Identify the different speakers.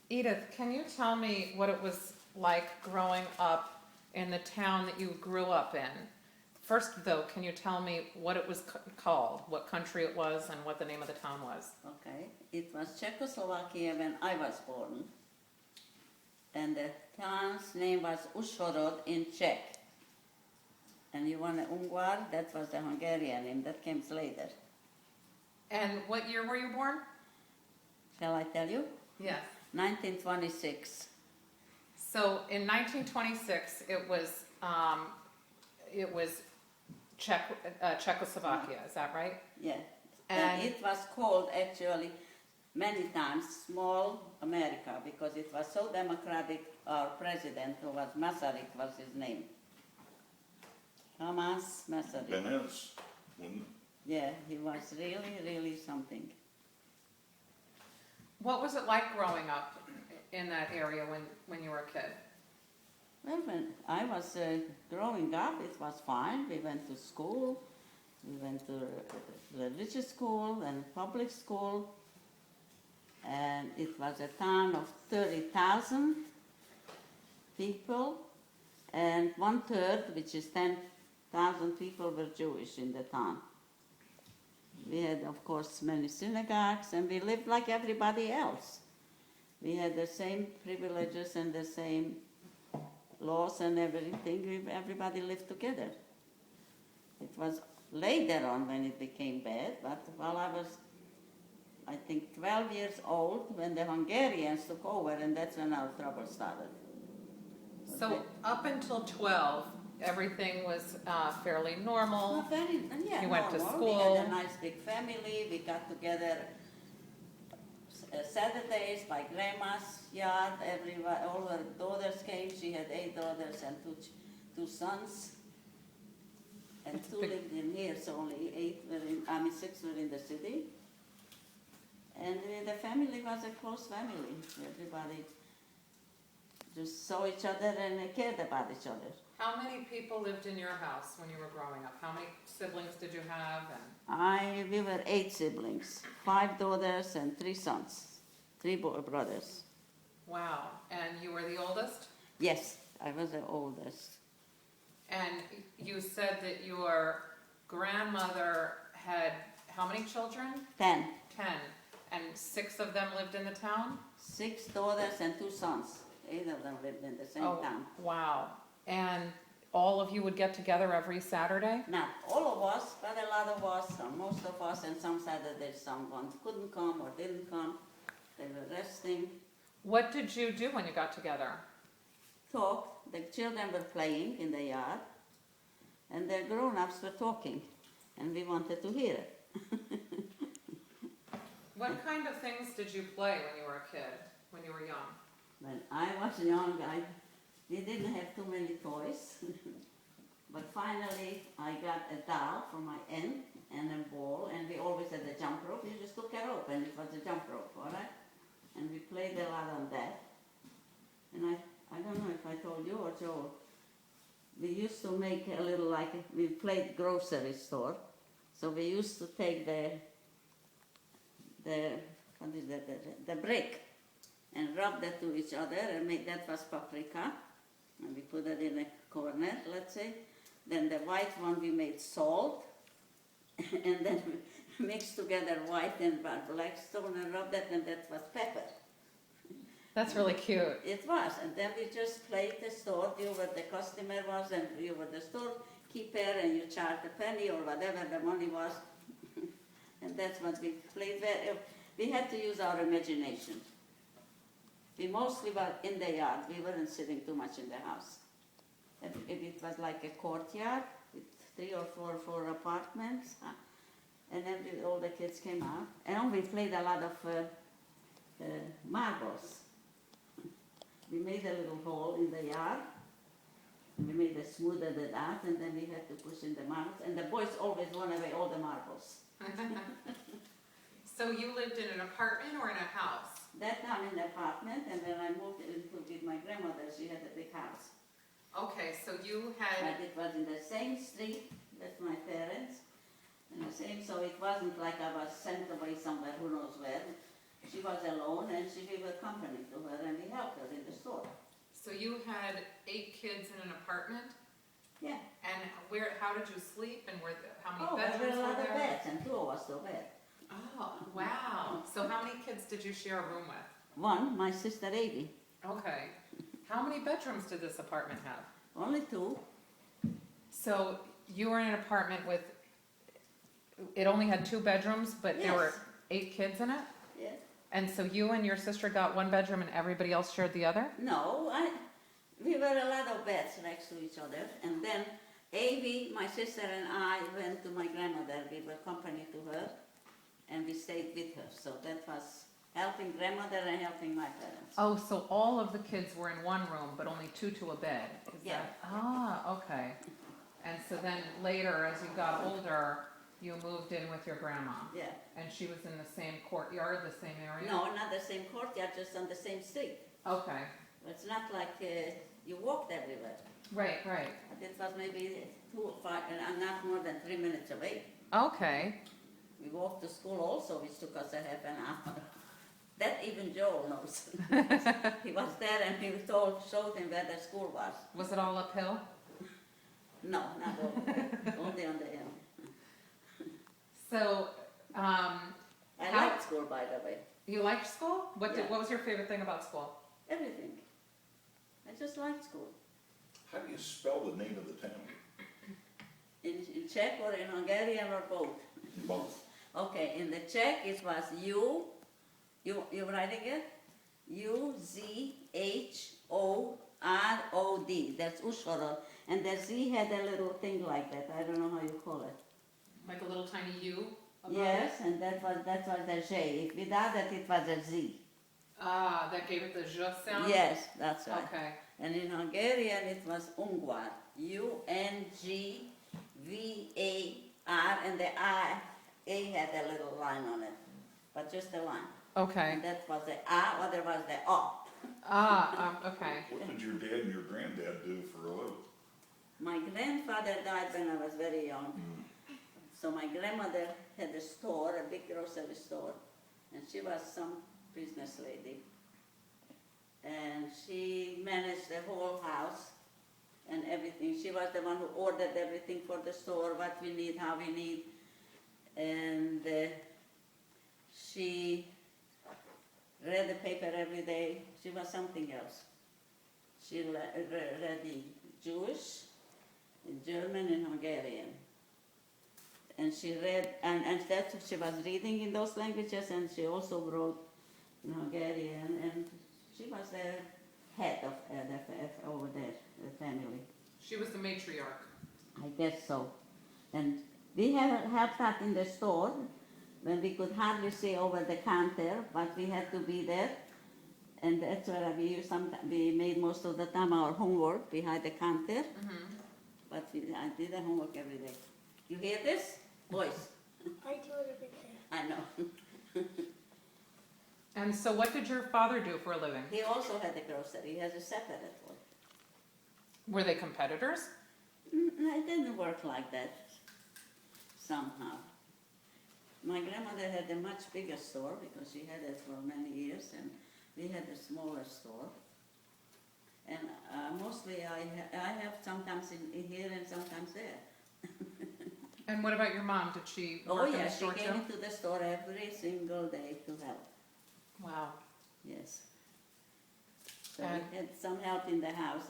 Speaker 1: Edith, can you tell me what it was like growing up in the town that you grew up in? First, though, can you tell me what it was called, what country it was, and what the name of the town was?
Speaker 2: Okay, it was Czechoslovakia when I was born, and the town's name was Užhorod in Czech. And you want Ungvar, that was the Hungarian name, that came later.
Speaker 1: And what year were you born?
Speaker 2: Shall I tell you?
Speaker 1: Yes.
Speaker 2: 1926.
Speaker 1: So in 1926, it was Czechoslovakia. Is that right?
Speaker 2: Yeah.
Speaker 1: And
Speaker 2: it was called actually many times Small America because it was so democratic. Our president, who was Masaryk, was his name. Hamas Masaryk.
Speaker 3: Benez, wouldn't it?
Speaker 2: Yeah, he was really, really something.
Speaker 1: what was it like growing up in that area when you were a kid?
Speaker 2: Well, when I was growing up, it was fine. We went to school. We went to religious school and public school. And it was a town of 30,000 people. And 1/3, which is 10,000 people, were Jewish in the town. We had, of course, many synagogues, and we lived like everybody else. We had the same privileges and the same laws and everything. Everybody lived together. It was later on when it became bad, but while I was, I think, 12 years old, when the Hungarians took over, and that's when our trouble started.
Speaker 1: So up until 12, everything was fairly normal. You went to
Speaker 2: normal.
Speaker 1: school.
Speaker 2: We had a nice big family. We got together Saturdays by grandma's yard. All her daughters came. She had 8 daughters and two sons. And 2 lived in here, so only 6 were in the city. And the family was a close family. Everybody just saw each other and cared about each other.
Speaker 1: How many people lived in your house when you were growing up? How many siblings did you have?
Speaker 2: We were 8 siblings, 5 daughters and 3 sons, 3 brothers.
Speaker 1: Wow. And you were the oldest?
Speaker 2: Yes, I was the oldest.
Speaker 1: And you said that your grandmother had how many children?
Speaker 2: 10.
Speaker 1: 10. And 6 of them lived in the town?
Speaker 2: 6 daughters and 2 sons. 8 of them lived in the same town.
Speaker 1: Wow. And all of you would get together every Saturday?
Speaker 2: Not all of us, but a lot of us, most of us, and some Saturdays someone couldn't come or didn't come. They were resting.
Speaker 1: What did you do when you got together?
Speaker 2: Talked. The children were playing in the yard, and the grown-ups were talking, and we wanted to hear it.
Speaker 1: What kind of things did you play when you were a kid, when you were young?
Speaker 2: When I was young, we didn't have too many toys, but finally I got a doll from my aunt and a ball, and we always had a jump rope. You just took a rope, and it was a jump rope, all right? And we played a lot on that. And I don't know if I told you or Joe, we used to make a little we played grocery store. So we used to take the brick and rub that to each other and make that was paprika. And we put it in a corner, let's say. Then the white one we made salt. And then we mixed together white and black stone and rubbed that, and that was pepper.
Speaker 1: That's really cute.
Speaker 2: It was, and then we just played the store. You were the customer was, and you were the storekeeper, and you charged a penny or whatever the money was. And that's what we played. We had to use our imagination. We mostly were in the yard. We weren't sitting too much in the house. It was like a courtyard with 3 or 4 apartments. And then all the kids came out. And we played a lot of marbles. We made a little hole in the yard. And we made a smoothed it out, and then we had to push in the marbles. And the boys always won away all the marbles.
Speaker 1: So you lived in an apartment or in a house?
Speaker 2: That time in the apartment, and when I moved into with my grandmother, she had a big house.
Speaker 1: Okay, so you had...
Speaker 2: But it was in the same street with my parents, and the same, so it wasn't like I was sent away somewhere, who knows where. she was alone and we were company to her and we helped her in the store.
Speaker 1: So you had 8 kids in an apartment?
Speaker 2: Yeah.
Speaker 1: And how did you sleep and how many
Speaker 2: Oh, there
Speaker 1: bedrooms
Speaker 2: were a
Speaker 1: were
Speaker 2: lot of
Speaker 1: there?
Speaker 2: beds and 2 of us to bed.
Speaker 1: Oh, wow. So how many kids did you share a room with?
Speaker 2: One, my sister Edith,
Speaker 1: Okay. How many bedrooms did this apartment have?
Speaker 2: only 2.
Speaker 1: So you were in an apartment with, it only had 2 bedrooms, but there were
Speaker 2: Yes.
Speaker 1: 8 kids in it?
Speaker 2: Yeah.
Speaker 1: And so you and your sister got 1 bedroom and everybody else shared the other?
Speaker 2: No, we were a lot of beds next to each other, and then Avi, my sister and I went to my grandmother. We were company to her, and we stayed with her. So that was helping grandmother and helping my parents.
Speaker 1: Oh, so all of the kids were in one room, but only 2 to a bed? Is
Speaker 2: Yeah.
Speaker 1: Okay. And so then later, as you got older, you moved in with your grandma?
Speaker 2: Yeah.
Speaker 1: And she was in the same courtyard, the same area?
Speaker 2: No, not the same courtyard, just on the same street.
Speaker 1: Okay.
Speaker 2: It's not like you walked everywhere.
Speaker 1: Right.
Speaker 2: But it was maybe 2 or 5, and not more than 3 minutes away.
Speaker 1: Okay.
Speaker 2: We walked to school also, which took us a half an hour. That even Joel knows. He was there and we showed him where the school was.
Speaker 1: Was it all uphill?
Speaker 2: No, not all the way, only on the hill.
Speaker 1: So,
Speaker 2: I
Speaker 1: How-
Speaker 2: liked school, by the way,
Speaker 1: you liked school?
Speaker 2: Yeah.
Speaker 1: What was your favorite thing about school?
Speaker 2: everything. I just liked school.
Speaker 3: How do you spell the name of the town?
Speaker 2: In Czech or in Hungarian or both?
Speaker 3: Both.
Speaker 2: Okay, in the Czech it was you writing it? U-Z-H-O-R-O-D, that's Ushorod. And the Z had a little thing like that, I don't know how you call it.
Speaker 1: Like a little tiny U above
Speaker 2: Yes,
Speaker 1: it?
Speaker 2: and that was the J. Without that it was a Z.
Speaker 1: Ah, that gave it the j sound?
Speaker 2: Yes, that's right.
Speaker 1: Okay.
Speaker 2: And in Hungarian it was Ungvar, U-N-G-V-A-R, and the A had a little line on it, but just a line.
Speaker 1: Okay.
Speaker 2: And that was the A, other was the O.
Speaker 1: Okay.
Speaker 3: What did your dad and your granddad do for a living?
Speaker 2: My grandfather died when I was very young. So my grandmother had a store, a big grocery store, and she was some business lady. And she managed the whole house and everything. She was the one who ordered everything for the store, what we need, how we need. And she read the paper every day. She was something else. She read the Jewish, German, and Hungarian. And she read, and that's what she was reading in those languages, and she also wrote in Hungarian, and she was the head of over there, the family.
Speaker 1: She was the matriarch.
Speaker 2: I guess so. And we have helped out in the store when we could hardly see over the counter, but we had to be there. And that's where we made most of the time our homework behind the counter. But I did the homework every day. You hear this? Voice.
Speaker 4: I do it every day.
Speaker 2: I know.
Speaker 1: And so what did your father do for a living?
Speaker 2: He also had a grocery. He has a separate one.
Speaker 1: Were they competitors?
Speaker 2: It didn't work like that somehow. My grandmother had a much bigger store because she had it for many years, and we had a smaller store. And mostly I have sometimes in here and sometimes there.
Speaker 1: And what about your mom? Did she
Speaker 2: Oh
Speaker 1: work in the
Speaker 2: yes, she
Speaker 1: store
Speaker 2: came
Speaker 1: too?
Speaker 2: into the store every single day to help.
Speaker 1: Wow.
Speaker 2: Yes. So
Speaker 1: And-
Speaker 2: we had some help in the house.